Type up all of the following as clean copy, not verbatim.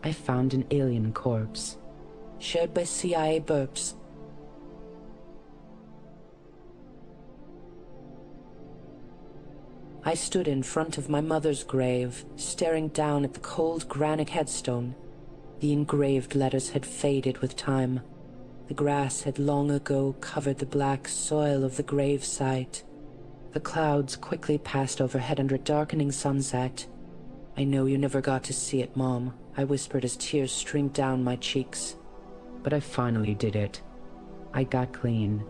I found an alien corpse, shared by CIA burps. I stood in front of my mother's grave, staring down at the cold granite headstone. The engraved letters had faded with time. The grass had long ago covered the black soil of the gravesite. The clouds quickly passed overhead under a darkening sunset. "I know you never got to see it, Mom," I whispered as tears streamed down my cheeks. But I finally did it. I got clean.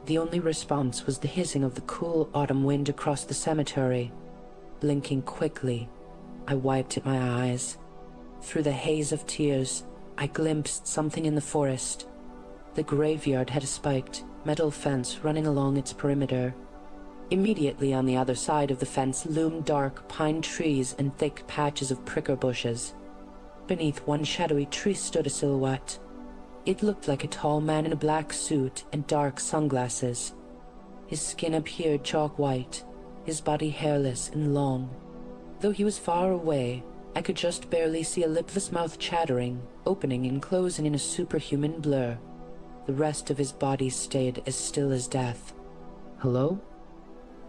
The only response was the hissing of the cool autumn wind across the cemetery. Blinking quickly, I wiped at my eyes. Through the haze of tears, I glimpsed something in the forest. The graveyard had a spiked, metal fence running along its perimeter. Immediately on the other side of the fence loomed dark pine trees and thick patches of pricker bushes. Beneath one shadowy tree stood a silhouette. It looked like a tall man in a black suit and dark sunglasses. His skin appeared chalk white, his body hairless and long. Though he was far away, I could just barely see a lipless mouth chattering, opening and closing in a superhuman blur. The rest of his body stayed as still as death. "Hello?"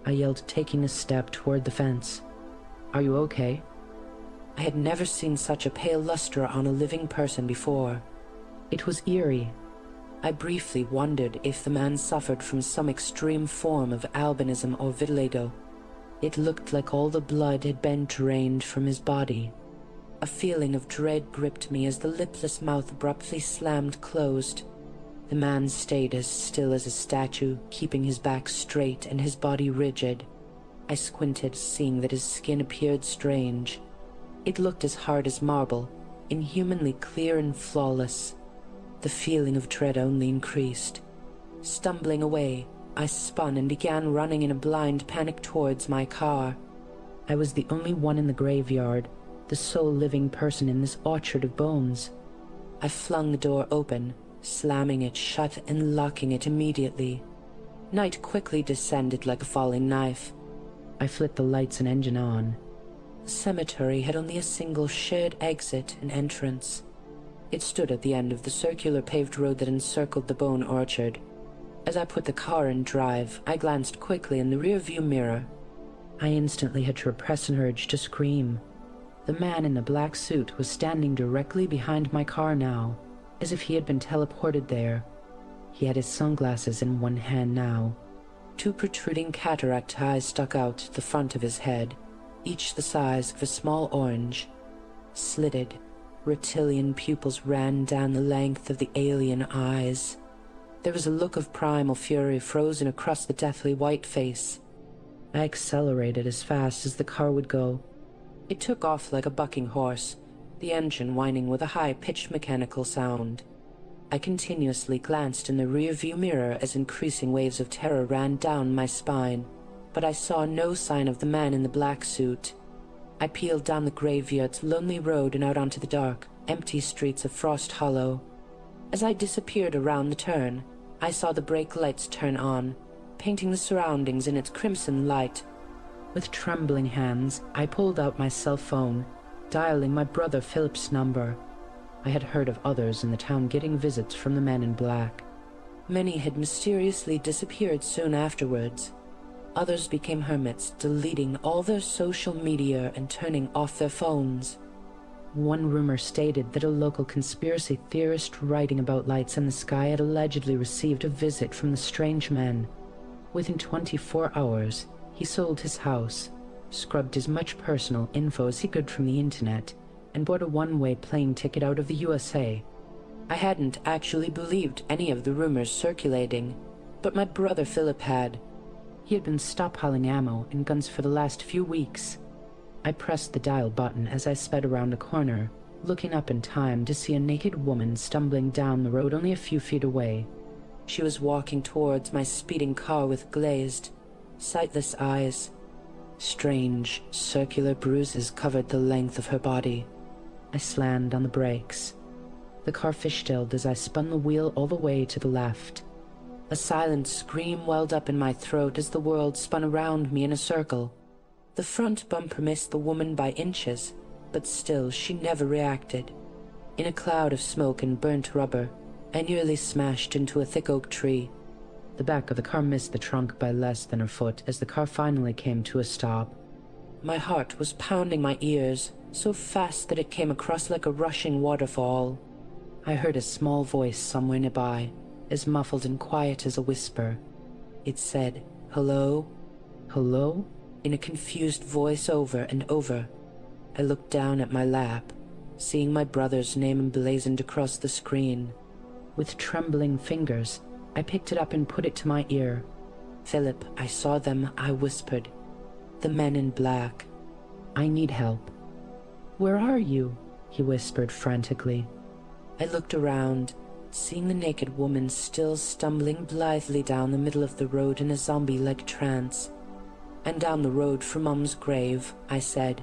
I yelled, taking a step toward the fence. "Are you okay?" I had never seen such a pale luster on a living person before. It was Eerie. I briefly wondered if the man suffered from some extreme form of albinism or vitiligo. It looked like all the blood had been drained from his body. A feeling of dread gripped me as the lipless mouth abruptly slammed closed. The man stayed as still as a statue, keeping his back straight and his body rigid. I squinted, seeing that his skin appeared strange. It looked as hard as marble, inhumanly clear and flawless. The feeling of dread only increased. Stumbling away, I spun and began running in a blind panic towards my car. I was the only one in the graveyard, the sole living person in this orchard of bones. I flung the door open, slamming it shut and locking it immediately. Night quickly descended like a falling knife. I flipped the lights and engine on. The cemetery had only a single shared exit and entrance. It stood at the end of the circular paved road that encircled the bone orchard. As I put the car in drive, I glanced quickly in the rear-view mirror. I instantly had to repress an urge to scream. The man in the black suit was standing directly behind my car now, as if he had been teleported there. He had his sunglasses in one hand now. Two protruding cataract eyes stuck out the front of his head, each the size of a small orange. Slitted, reptilian pupils ran down the length of the alien eyes. There was a look of primal fury frozen across the deathly white face. I accelerated as fast as the car would go. It took off like a bucking horse, the engine whining with a high-pitched mechanical sound. I continuously glanced in the rear-view mirror as increasing waves of terror ran down my spine, but I saw no sign of the man in the black suit. I peeled down the graveyard's lonely road and out onto the dark, empty streets of Frost Hollow. As I disappeared around the turn, I saw the brake lights turn on, painting the surroundings in its crimson light. With trembling hands, I pulled out my cell phone, dialing my brother Philip's number. I had heard of others in the town getting visits from the men in black. Many had mysteriously disappeared soon afterwards. Others became hermits, deleting all their social media and turning off their phones. One rumor stated that a local conspiracy theorist writing about lights in the sky had allegedly received a visit from the strange men. Within 24 hours, he sold his house, scrubbed as much personal info as he could from the internet, and bought a one-way plane ticket out of the USA. I hadn't actually believed any of the rumors circulating, but my brother Philip had. He had been stockpiling ammo and guns for the last few weeks. I pressed the dial button as I sped around a corner, looking up in time to see a naked woman stumbling down the road only a few feet away. She was walking towards my speeding car with glazed, sightless eyes. Strange, circular bruises covered the length of her body. I slammed on the brakes. The car fishtailed as I spun the wheel all the way to the left. A silent scream welled up in my throat as the world spun around me in a circle. The front bumper missed the woman by inches, but still she never reacted. In a cloud of smoke and burnt rubber, I nearly smashed into a thick oak tree. The back of the car missed the trunk by less than a foot as the car finally came to a stop. My heart was pounding my ears, so fast that it came across like a rushing waterfall. I heard a small voice somewhere nearby, as muffled and quiet as a whisper. It said, "Hello? Hello?" in a confused voice over and over. I looked down at my lap, seeing my brother's name emblazoned across the screen. With trembling fingers, I picked it up and put it to my ear. "Philip, I saw them," I whispered. "The men in black. I need help." "Where are you?" he whispered frantically. I looked around, seeing the naked woman still stumbling blithely down the middle of the road in a zombie-like trance. "And down the road from Mom's grave," I said.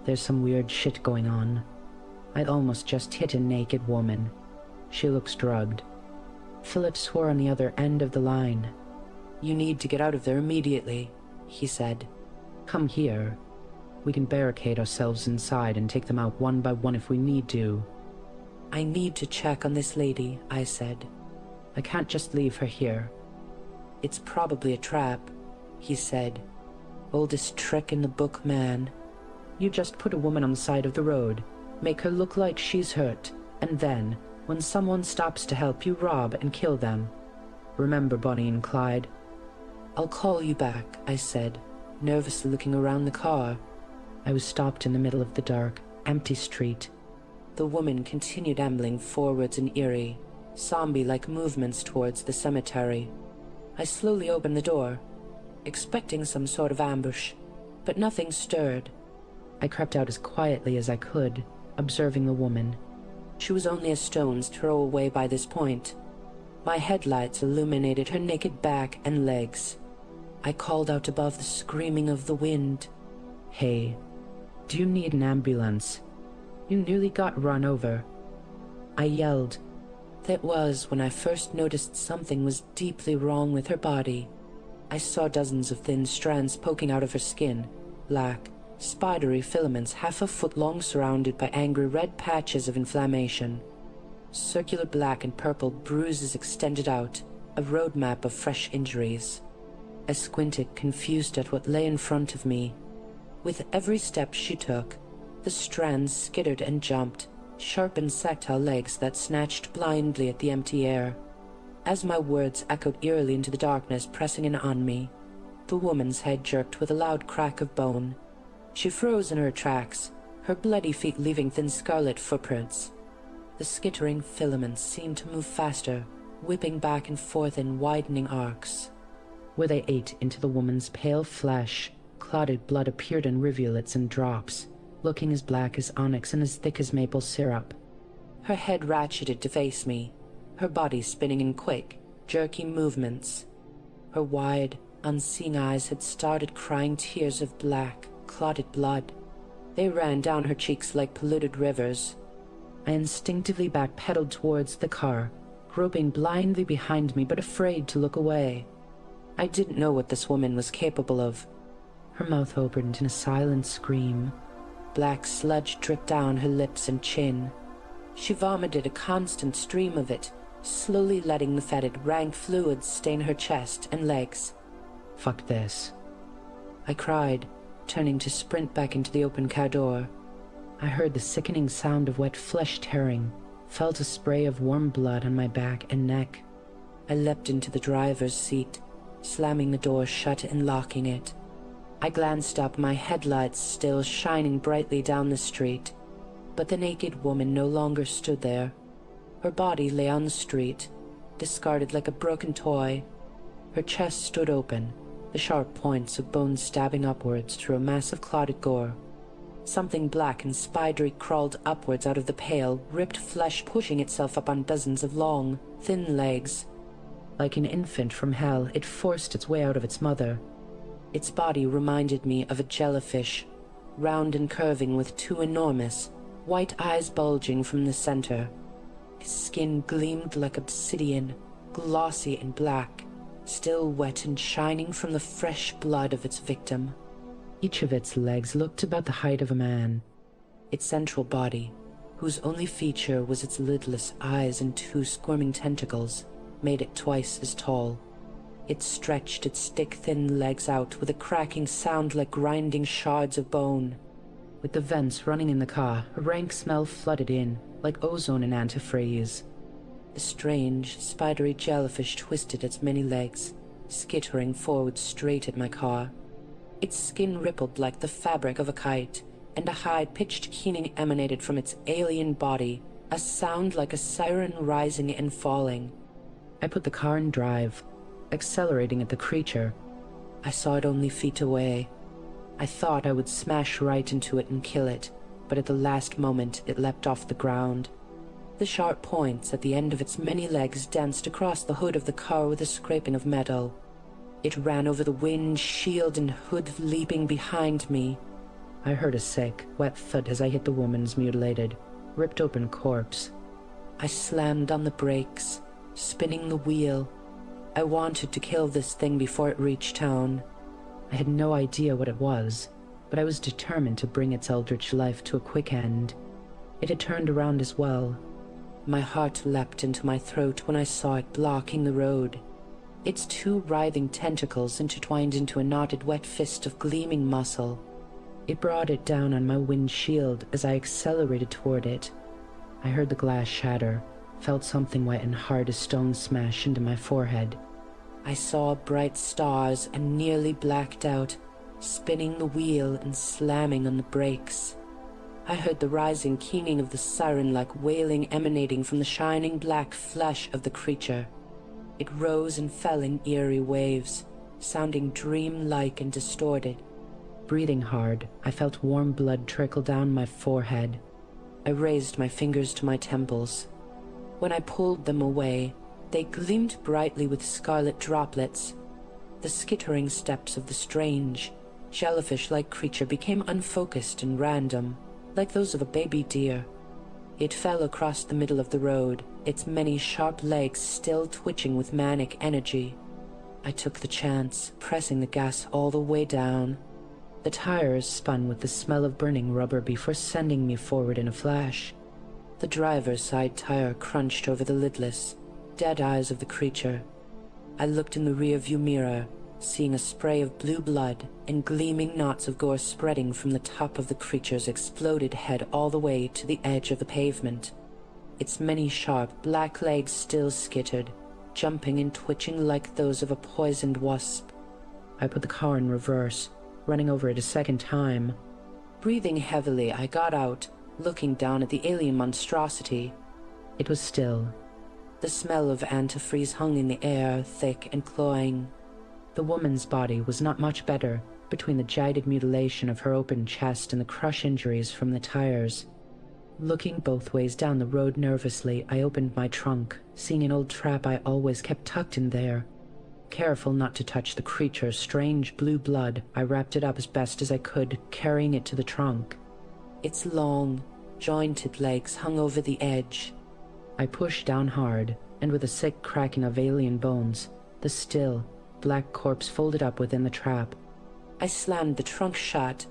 "There's some weird shit going on. I almost just hit a naked woman. She looks drugged." Philip swore on the other end of the line. "You need to get out of there immediately," he said. "Come here. We can barricade ourselves inside and take them out one by one if we need to." "I need to check on this lady," I said. "I can't just leave her here." "It's probably a trap," he said. "Oldest trick in the book, man. You just put a woman on the side of the road, make her look like she's hurt, and then, when someone stops to help, you rob and kill them. Remember Bonnie and Clyde?" "I'll call you back," I said, nervously looking around the car. I was stopped in the middle of the dark, empty street. The woman continued ambling forwards in eerie, zombie-like movements towards the cemetery. I slowly opened the door, expecting some sort of ambush, but nothing stirred. I crept out as quietly as I could, observing the woman. She was only a stone's throw away by this point. My headlights illuminated her naked back and legs. I called out above the screaming of the wind. "Hey, do you need an ambulance? You nearly got run over." I yelled. That was when I first noticed something was deeply wrong with her body. I saw dozens of thin strands poking out of her skin, black, spidery filaments half a foot long surrounded by angry red patches of inflammation. Circular black and purple bruises extended out, a roadmap of fresh injuries. I squinted, confused at what lay in front of me. With every step she took, the strands skittered and jumped, sharp insectile legs that snatched blindly at the empty air. As my words echoed eerily into the darkness pressing in on me, the woman's head jerked with a loud crack of bone. She froze in her tracks, her bloody feet leaving thin scarlet footprints. The skittering filaments seemed to move faster, whipping back and forth in widening arcs. Where they ate into the woman's pale flesh, clotted blood appeared in rivulets and drops, looking as black as onyx and as thick as maple syrup. Her head ratcheted to face me, her body spinning in quick, jerky movements. Her wide, unseeing eyes had started crying tears of black, clotted blood. They ran down her cheeks like polluted rivers. I instinctively backpedaled towards the car, groping blindly behind me but afraid to look away. I didn't know what this woman was capable of. Her mouth opened in a silent scream. Black sludge dripped down her lips and chin. She vomited a constant stream of it, slowly letting the fetid, rank fluids stain her chest and legs. "Fuck this," I cried, turning to sprint back into the open car door. I heard the sickening sound of wet flesh tearing, felt a spray of warm blood on my back and neck. I leapt into the driver's seat, slamming the door shut and locking it. I glanced up, my headlights still shining brightly down the street, but the naked woman no longer stood there. Her body lay on the street, discarded like a broken toy. Her chest stood open, the sharp points of bones stabbing upwards through a mass of clotted gore. Something black and spidery crawled upwards out of the pale, ripped flesh pushing itself up on dozens of long, thin legs. Like an infant from hell, it forced its way out of its mother. Its body reminded me of a jellyfish, round and curving with two enormous, white eyes bulging from the center. His skin gleamed like obsidian, glossy and black, still wet and shining from the fresh blood of its victim. Each of its legs looked about the height of a man. Its central body, whose only feature was its lidless eyes and two squirming tentacles, made it twice as tall. It stretched its stick-thin legs out with a cracking sound like grinding shards of bone. With the vents running in the car, a rank smell flooded in, like ozone and antifreeze. The strange, spidery jellyfish twisted its many legs, skittering forward straight at my car. Its skin rippled like the fabric of a kite, and a high-pitched keening emanated from its alien body, a sound like a siren rising and falling. I put the car in drive, accelerating at the creature. I saw it only feet away. I thought I would smash right into it and kill it, but at the last moment it leapt off the ground. The sharp points at the end of its many legs danced across the hood of the car with a scraping of metal. It ran over the windshield and hood, leaping behind me. I heard a sick, wet thud as I hit the woman's mutilated, ripped open corpse. I slammed on the brakes, spinning the wheel. I wanted to kill this thing before it reached town. I had no idea what it was, but I was determined to bring its eldritch life to a quick end. It had turned around as well. My heart leapt into my throat when I saw it blocking the road. Its two writhing tentacles intertwined into a knotted wet fist of gleaming muscle. It brought it down on my windshield as I accelerated toward it. I heard the glass shatter, felt something wet and hard as stone smash into my forehead. I saw bright stars and nearly blacked out, spinning the wheel and slamming on the brakes. I heard the rising keening of the siren-like wailing emanating from the shining black flesh of the creature. It rose and fell in eerie waves, sounding dream-like and distorted. Breathing hard, I felt warm blood trickle down my forehead. I raised my fingers to my temples. When I pulled them away, they gleamed brightly with scarlet droplets. The skittering steps of the strange, jellyfish-like creature became unfocused and random, like those of a baby deer. It fell across the middle of the road, its many sharp legs still twitching with manic energy. I took the chance, pressing the gas all the way down. The tires spun with the smell of burning rubber before sending me forward in a flash. The driver's side tire crunched over the lidless, dead eyes of the creature. I looked in the rear-view mirror, seeing a spray of blue blood and gleaming knots of gore spreading from the top of the creature's exploded head all the way to the edge of the pavement. Its many sharp black legs still skittered, jumping and twitching like those of a poisoned wasp. I put the car in reverse, running over it a second time. Breathing heavily, I got out, looking down at the alien monstrosity. It was still. The smell of antifreeze hung in the air, thick and cloying. The woman's body was not much better, between the jagged mutilation of her open chest and the crush injuries from the tires. Looking both ways down the road nervously, I opened my trunk, seeing an old trap I always kept tucked in there. Careful not to touch the creature's strange blue blood, I wrapped it up as best as I could, carrying it to the trunk. Its long, jointed legs hung over the edge. I pushed down hard, and with a sick cracking of alien bones, the still, black corpse folded up within the trap. I slammed the trunk shut,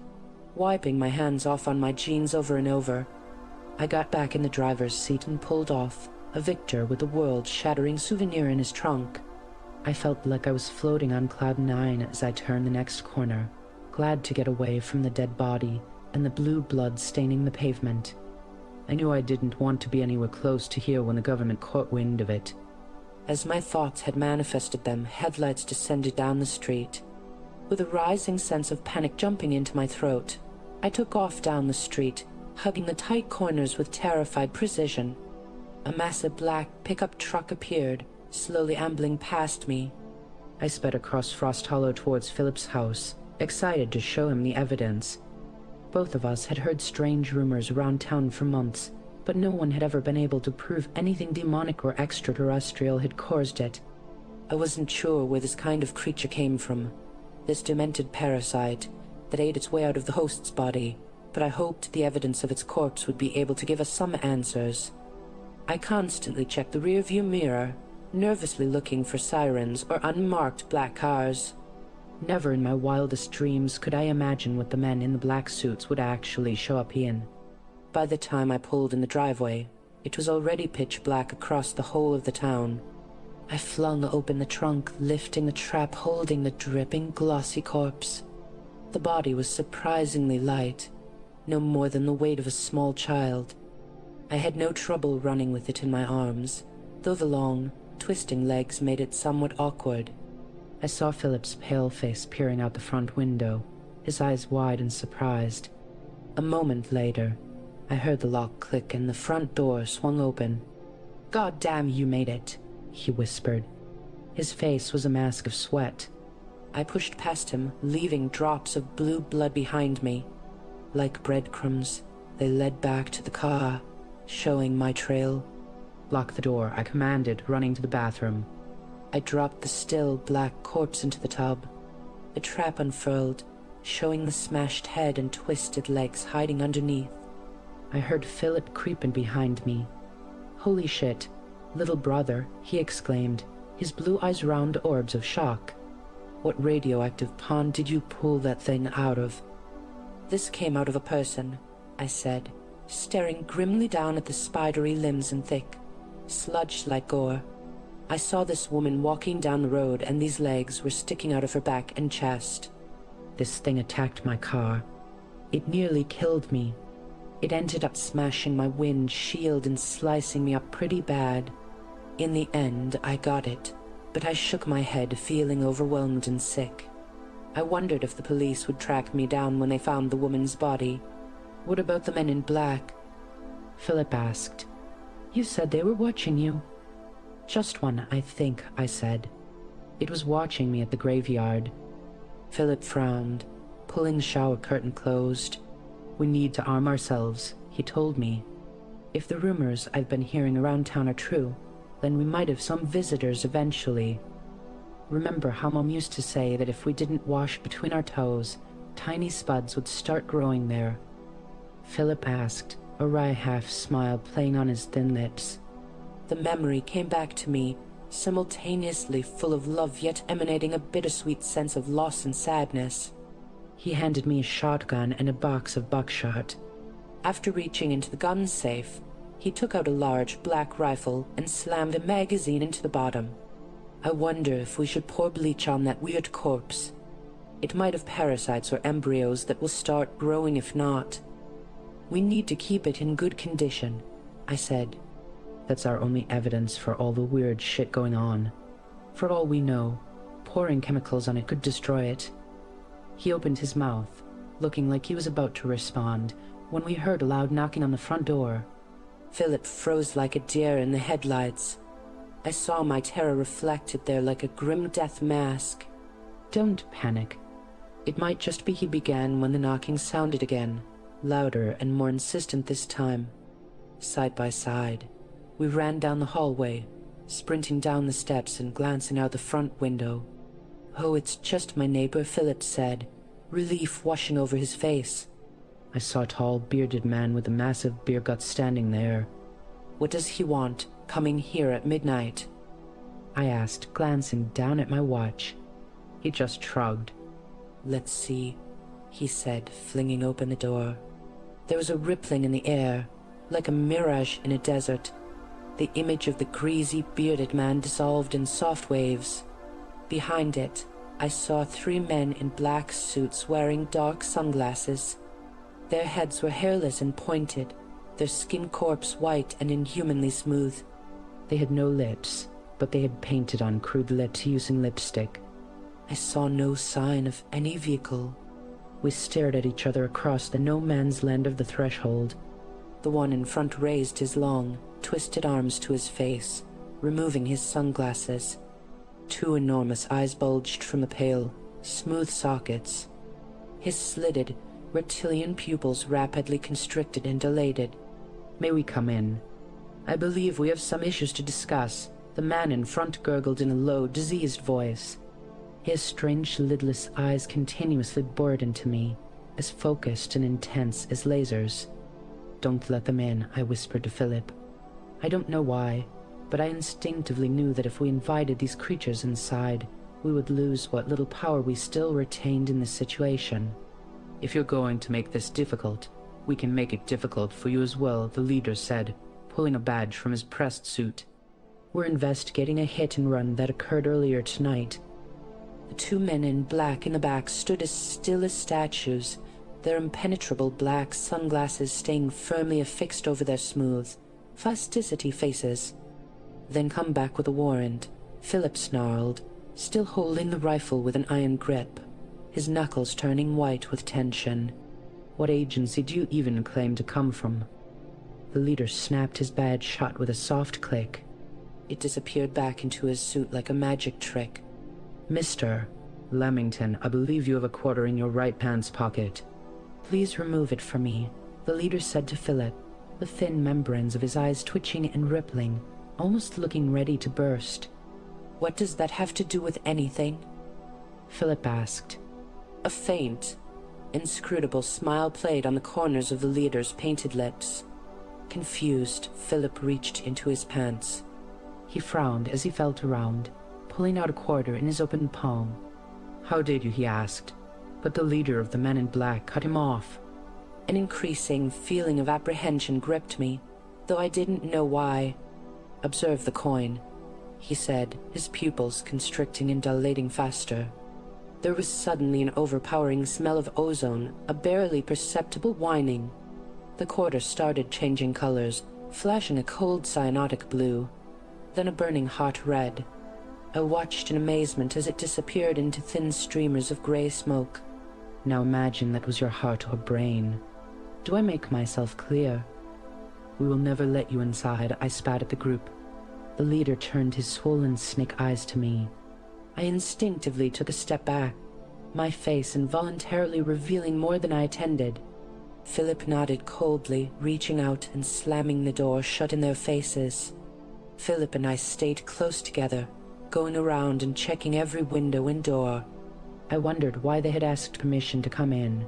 wiping my hands off on my jeans over and over. I got back in the driver's seat and pulled off, a victor with a world-shattering souvenir in his trunk. I felt like I was floating on cloud 9 as I turned the next corner, glad to get away from the dead body and the blue blood staining the pavement. I knew I didn't want to be anywhere close to here when the government caught wind of it. As my thoughts had manifested them, headlights descended down the street. With a rising sense of panic jumping into my throat, I took off down the street, hugging the tight corners with terrified precision. A massive black pickup truck appeared, slowly ambling past me. I sped across Frost Hollow towards Philip's house, excited to show him the evidence. Both of us had heard strange rumors around town for months, but no one had ever been able to prove anything demonic or extraterrestrial had caused it. I wasn't sure where this kind of creature came from, this demented parasite that ate its way out of the host's body, but I hoped the evidence of its corpse would be able to give us some answers. I constantly checked the rear-view mirror, nervously looking for sirens or unmarked black cars. Never in my wildest dreams could I imagine what the men in the black suits would actually show up in. By the time I pulled in the driveway, it was already pitch black across the whole of the town. I flung open the trunk, lifting the trap, holding the dripping, glossy corpse. The body was surprisingly light, no more than the weight of a small child. I had no trouble running with it in my arms, though the long, twisting legs made it somewhat awkward. I saw Philip's pale face peering out the front window, his eyes wide and surprised. A moment later, I heard the lock click and the front door swung open. "God damn, you made it," he whispered. His face was a mask of sweat. I pushed past him, leaving drops of blue blood behind me. Like breadcrumbs, they led back to the car, showing my trail. "Lock the door," I commanded, running to the bathroom. I dropped the still, black corpse into the tub. The trap unfurled, showing the smashed head and twisted legs hiding underneath. I heard Philip creeping behind me. "Holy shit, little brother," he exclaimed, his blue eyes round orbs of shock. "What radioactive pond did you pull that thing out of?" "This came out of a person," I said, staring grimly down at the spidery limbs and thick, sludge-like gore. "I saw this woman walking down the road, and these legs were sticking out of her back and chest. This thing attacked my car. It nearly killed me. It ended up smashing my windshield and slicing me up pretty bad. In the end, I got it, but I shook my head, feeling overwhelmed and sick. I wondered if the police would track me down when they found the woman's body. What about the men in black?" Philip asked. "You said they were watching you." "Just one, I think," I said. "It was watching me at the graveyard." Philip frowned, pulling the shower curtain closed. "We need to arm ourselves," he told me. "If the rumors I've been hearing around town are true, then we might have some visitors eventually. Remember how Mom used to say that if we didn't wash between our toes, tiny spuds would start growing there?" Philip asked, a wry half-smile playing on his thin lips. The memory came back to me, simultaneously full of love yet emanating a bittersweet sense of loss and sadness. He handed me a shotgun and a box of buckshot. After reaching into the gun safe, he took out a large black rifle and slammed a magazine into the bottom. "I wonder if we should pour bleach on that weird corpse. It might have parasites or embryos that will start growing if not. We need to keep it in good condition," I said. "That's our only evidence for all the weird shit going on. For all we know, pouring chemicals on it could destroy it." He opened his mouth, looking like he was about to respond, when we heard a loud knocking on the front door. Philip froze like a deer in the headlights. I saw my terror reflected there like a grim death mask. "Don't panic. It might just be," he began when the knocking sounded again, louder and more insistent this time. Side by side, we ran down the hallway, sprinting down the steps and glancing out the front window. "Oh, it's just my neighbor," Philip said, relief washing over his face. I saw a tall, bearded man with a massive beer gut standing there. "What does he want, coming here at midnight?" I asked, glancing down at my watch. He just shrugged. "Let's see," he said, flinging open the door. There was a rippling in the air, like a mirage in a desert. The image of the greasy, bearded man dissolved in soft waves. Behind it, I saw 3 men in black suits wearing dark sunglasses. Their heads were hairless and pointed, their skin corpse white and inhumanly smooth. They had no lips, but they had painted on crude lips using lipstick. I saw no sign of any vehicle. We stared at each other across the no-man's land of the threshold. The one in front raised his long, twisted arms to his face, removing his sunglasses. 2 enormous eyes bulged from the pale, smooth sockets. His slitted, reptilian pupils rapidly constricted and dilated. "May we come in? I believe we have some issues to discuss," the man in front gurgled in a low, diseased voice. His strange, lidless eyes continuously bored into me, as focused and intense as lasers. "Don't let them in," I whispered to Philip. I don't know why, but I instinctively knew that if we invited these creatures inside, we would lose what little power we still retained in this situation. "If you're going to make this difficult, "We can make it difficult for you as well," the leader said, pulling a badge from his pressed suit. "We're investigating a hit-and-run that occurred earlier tonight." The two men in black in the back stood as still as statues, their impenetrable black sunglasses staying firmly affixed over their smooth, plasticity faces. "Then come back with a warrant," Philip snarled, still holding the rifle with an iron grip, his knuckles turning white with tension. "What agency do you even claim to come from?" The leader snapped his badge shut with a soft click. It disappeared back into his suit like a magic trick. "Mr. Leamington, I believe you have a quarter in your right pants pocket." "Please remove it for me," the leader said to Philip, the thin membranes of his eyes twitching and rippling, almost looking ready to burst. "What does that have to do with anything?" Philip asked. A faint, inscrutable smile played on the corners of the leader's painted lips. Confused, Philip reached into his pants. He frowned as he felt around, pulling out a quarter in his open palm. "How did you?" he asked, but the leader of the men in black cut him off. An increasing feeling of apprehension gripped me, though I didn't know why. "Observe the coin," he said, his pupils constricting and dilating faster. There was suddenly an overpowering smell of ozone, a barely perceptible whining. The quarter started changing colors, flashing a cold cyanotic blue, then a burning hot red. I watched in amazement as it disappeared into thin streamers of gray smoke. "Now imagine that was your heart or brain. Do I make myself clear?" "We will never let you inside," I spat at the group. The leader turned his swollen snake eyes to me. I instinctively took a step back, my face involuntarily revealing more than I intended. Philip nodded coldly, reaching out and slamming the door shut in their faces. Philip and I stayed close together, going around and checking every window and door. I wondered why they had asked permission to come in.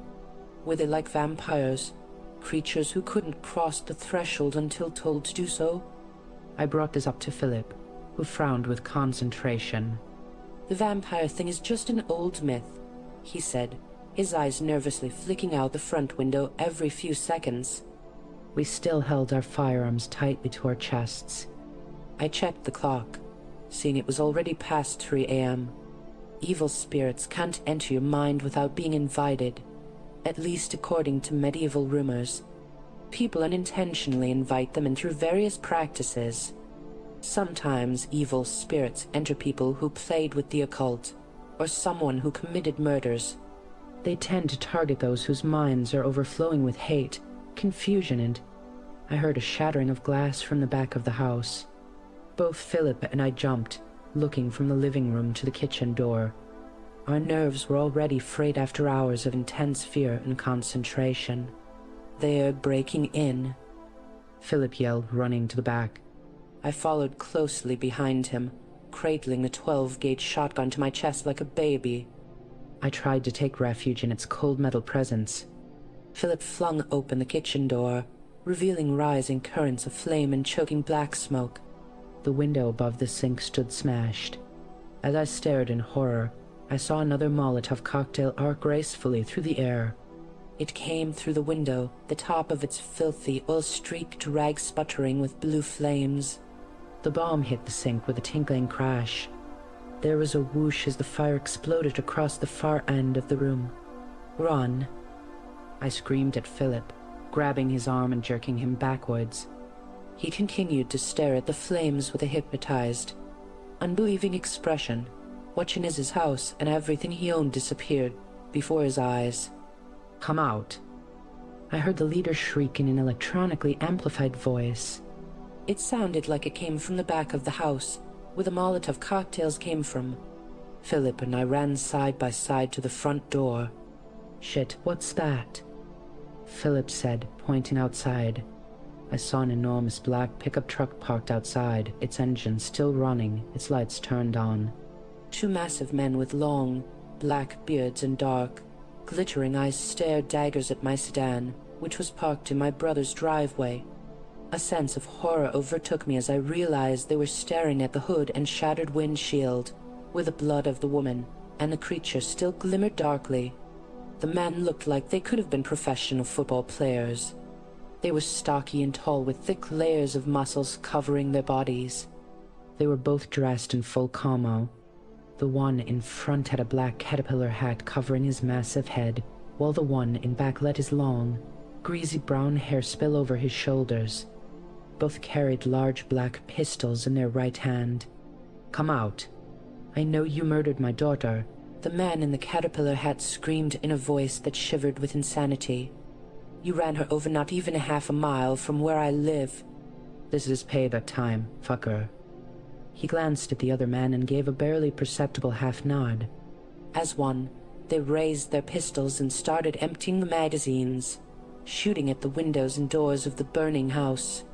Were they like vampires, creatures who couldn't cross the threshold until told to do so? I brought this up to Philip, who frowned with concentration. "The vampire thing is just an old myth," he said, his eyes nervously flicking out the front window every few seconds. We still held our firearms tightly to our chests. I checked the clock, seeing it was already past 3 a.m. Evil spirits can't enter your mind without being invited, at least according to medieval rumors. People unintentionally invite them in through various practices. Sometimes evil spirits enter people who played with the occult, or someone who committed murders. They tend to target those whose minds are overflowing with hate, confusion, and... I heard a shattering of glass from the back of the house. Both Philip and I jumped, looking from the living room to the kitchen door. Our nerves were already frayed after hours of intense fear and concentration. "They're breaking in," Philip yelled, running to the back. I followed closely behind him, cradling the 12-gauge shotgun to my chest like a baby. I tried to take refuge in its cold metal presence. Philip flung open the kitchen door, revealing rising currents of flame and choking black smoke. The window above the sink stood smashed. As I stared in horror, I saw another Molotov cocktail arc gracefully through the air. It came through the window, the top of its filthy, oil-streaked rag sputtering with blue flames. The bomb hit the sink with a tinkling crash. There was a whoosh as the fire exploded across the far end of the room. "Run!" I screamed at Philip, grabbing his arm and jerking him backwards. He continued to stare at the flames with a hypnotized, unbelieving expression, watching as his house and everything he owned disappeared before his eyes. "Come out!" I heard the leader shriek in an electronically amplified voice. It sounded like it came from the back of the house, where the Molotov cocktails came from. Philip and I ran side by side to the front door. "Shit, what's that?" Philip said, pointing outside. I saw an enormous black pickup truck parked outside, its engine still running, its lights turned on. Two massive men with long, black beards and dark, glittering eyes stared daggers at my sedan, which was parked in my brother's driveway. A sense of horror overtook me as I realized they were staring at the hood and shattered windshield, where the blood of the woman and the creature still glimmered darkly. The men looked like they could have been professional football players. They were stocky and tall with thick layers of muscles covering their bodies. They were both dressed in full camo. The one in front had a black caterpillar hat covering his massive head, while the one in back let his long, greasy brown hair spill over his shoulders. Both carried large black pistols in their right hand. "Come out. I know you murdered my daughter." The man in the caterpillar hat screamed in a voice that shivered with insanity. "You ran her over not even a half a mile from where I live." "This is payback time, fucker." He glanced at the other man and gave a barely perceptible half-nod. As one, they raised their pistols and started emptying the magazines, shooting at the windows and doors of the burning house.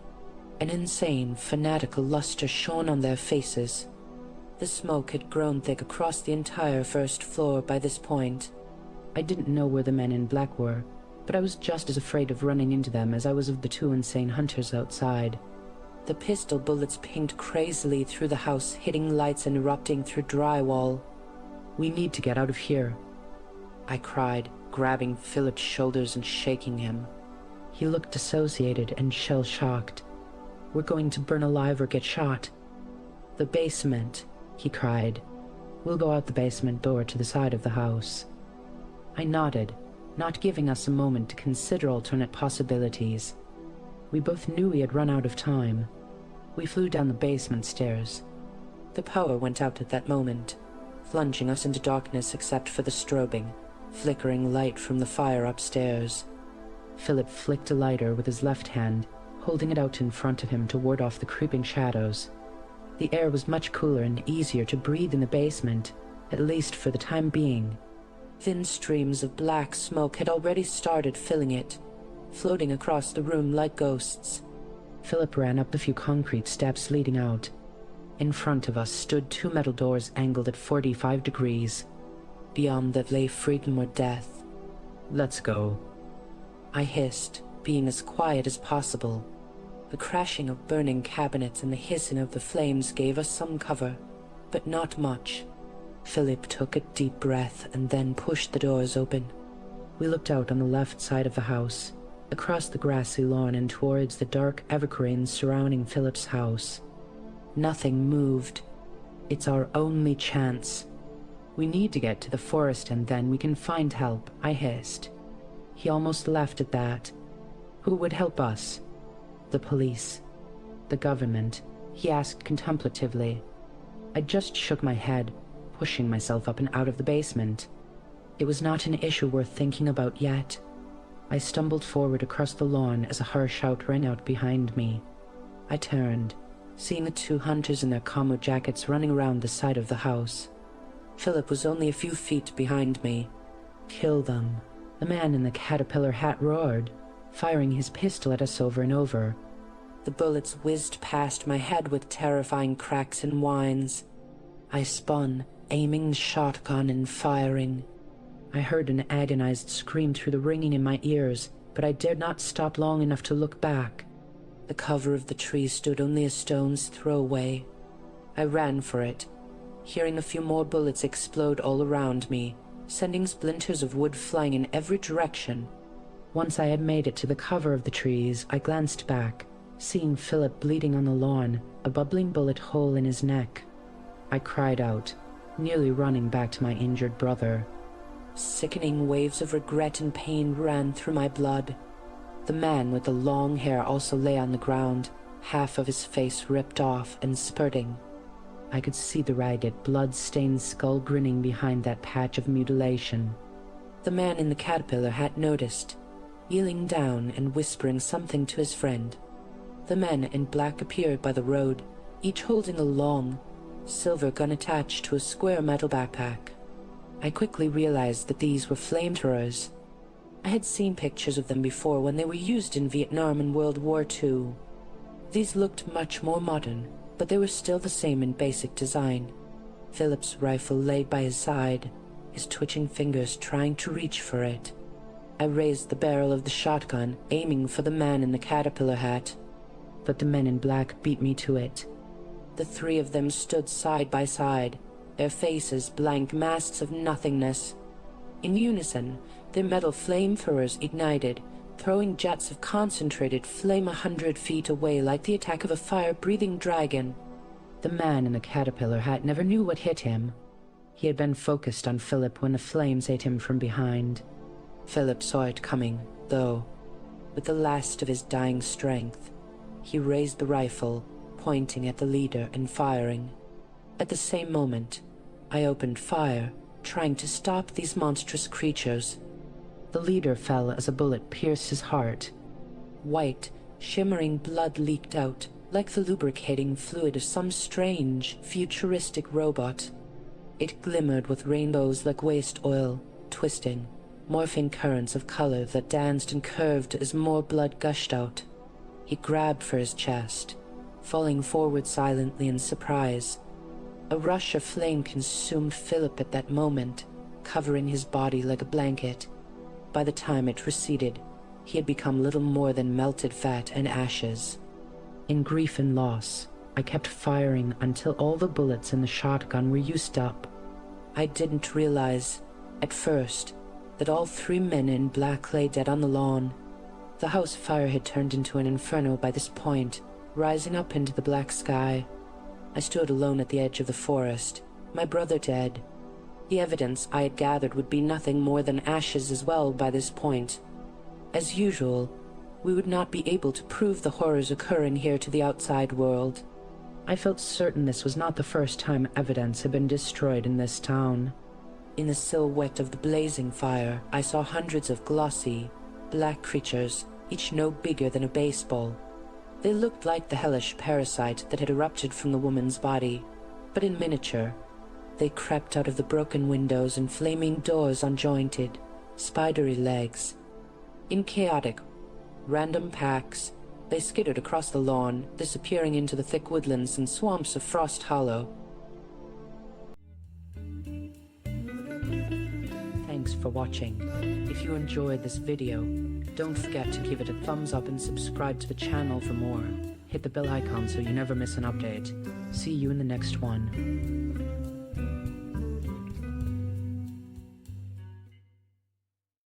An insane, fanatical luster shone on their faces. The smoke had grown thick across the entire first floor by this point. I didn't know where the men in black were, but I was just as afraid of running into them as I was of the two insane hunters outside. The pistol bullets pinged crazily through the house, hitting lights and erupting through drywall. "We need to get out of here," I cried, grabbing Philip's shoulders and shaking him. He looked dissociated and shell-shocked. "We're going to burn alive or get shot." "The basement," he cried. "We'll go out the basement door to the side of the house." I nodded, not giving us a moment to consider alternate possibilities. We both knew we had run out of time. We flew down the basement stairs. The power went out at that moment, plunging us into darkness except for the strobing, flickering light from the fire upstairs. Philip flicked a lighter with his left hand, holding it out in front of him to ward off the creeping shadows. The air was much cooler and easier to breathe in the basement, at least for the time being. Thin streams of black smoke had already started filling it, floating across the room like ghosts. Philip ran up the few concrete steps leading out. In front of us stood two metal doors angled at 45 degrees. Beyond that lay freedom or death. "Let's go," I hissed, being as quiet as possible. The crashing of burning cabinets and the hissing of the flames gave us some cover, but not much. Philip took a deep breath and then pushed the doors open. We looked out on the left side of the house, across the grassy lawn and towards the dark evergreens surrounding Philip's house. Nothing moved. "It's our only chance. We need to get to the forest and then we can find help," I hissed. He almost laughed at that. "Who would help us?" "The police. The government," he asked contemplatively. I just shook my head, pushing myself up and out of the basement. It was not an issue worth thinking about yet. I stumbled forward across the lawn as a harsh shout rang out behind me. I turned, seeing the two hunters in their camo jackets running around the side of the house. Philip was only a few feet behind me. "Kill them," the man in the caterpillar hat roared, firing his pistol at us over and over. The bullets whizzed past my head with terrifying cracks and whines. I spun, aiming the shotgun and firing. I heard an agonized scream through the ringing in my ears, but I dared not stop long enough to look back. The cover of the tree stood only a stone's throw away. I ran for it, hearing a few more bullets explode all around me, sending splinters of wood flying in every direction. Once I had made it to the cover of the trees, I glanced back, seeing Philip bleeding on the lawn, a bubbling bullet hole in his neck. I cried out, nearly running back to my injured brother. Sickening waves of regret and pain ran through my blood. The man with the long hair also lay on the ground, half of his face ripped off and spurting. I could see the ragged, blood-stained skull grinning behind that patch of mutilation. The man in the caterpillar hat noticed, kneeling down and whispering something to his friend. The men in black appeared by the road, each holding a long, silver gun attached to a square metal backpack. I quickly realized that these were flamethrowers. I had seen pictures of them before when they were used in Vietnam in World War II. These looked much more modern, but they were still the same in basic design. Philip's rifle lay by his side, his twitching fingers trying to reach for it. I raised the barrel of the shotgun, aiming for the man in the caterpillar hat. But the men in black beat me to it. The three of them stood side by side, their faces blank masks of nothingness. In unison, their metal flamethrowers ignited, throwing jets of concentrated flame 100 feet away like the attack of a fire-breathing dragon. The man in the caterpillar hat never knew what hit him. He had been focused on Philip when the flames ate him from behind. Philip saw it coming, though. With the last of his dying strength, he raised the rifle, pointing at the leader and firing. At the same moment, I opened fire, trying to stop these monstrous creatures. The leader fell as a bullet pierced his heart. White, shimmering blood leaked out, like the lubricating fluid of some strange, futuristic robot. It glimmered with rainbows like waste oil, twisting, morphing currents of color that danced and curved as more blood gushed out. He grabbed for his chest, falling forward silently in surprise. A rush of flame consumed Philip at that moment, covering his body like a blanket. By the time it receded, he had become little more than melted fat and ashes. In grief and loss, I kept firing until all the bullets in the shotgun were used up. I didn't realize, at first, that all 3 men in black lay dead on the lawn. The house fire had turned into an inferno by this point, rising up into the black sky. I stood alone at the edge of the forest, my brother dead. The evidence I had gathered would be nothing more than ashes as well by this point. As usual, we would not be able to prove the horrors occurring here to the outside world. I felt certain this was not the first time evidence had been destroyed in this town. In the silhouette of the blazing fire, I saw hundreds of glossy, black creatures, each no bigger than a baseball. They looked like the hellish parasite that had erupted from the woman's body, but in miniature. They crept out of the broken windows and flaming doors on jointed, spidery legs. In chaotic, random packs, they skittered across the lawn, disappearing into the thick woodlands and swamps of Frost Hollow. Thanks for watching. If you enjoyed this video, don't forget to give it a thumbs up and subscribe to the channel for more. Hit the bell icon so you never miss an update. See you in the next one.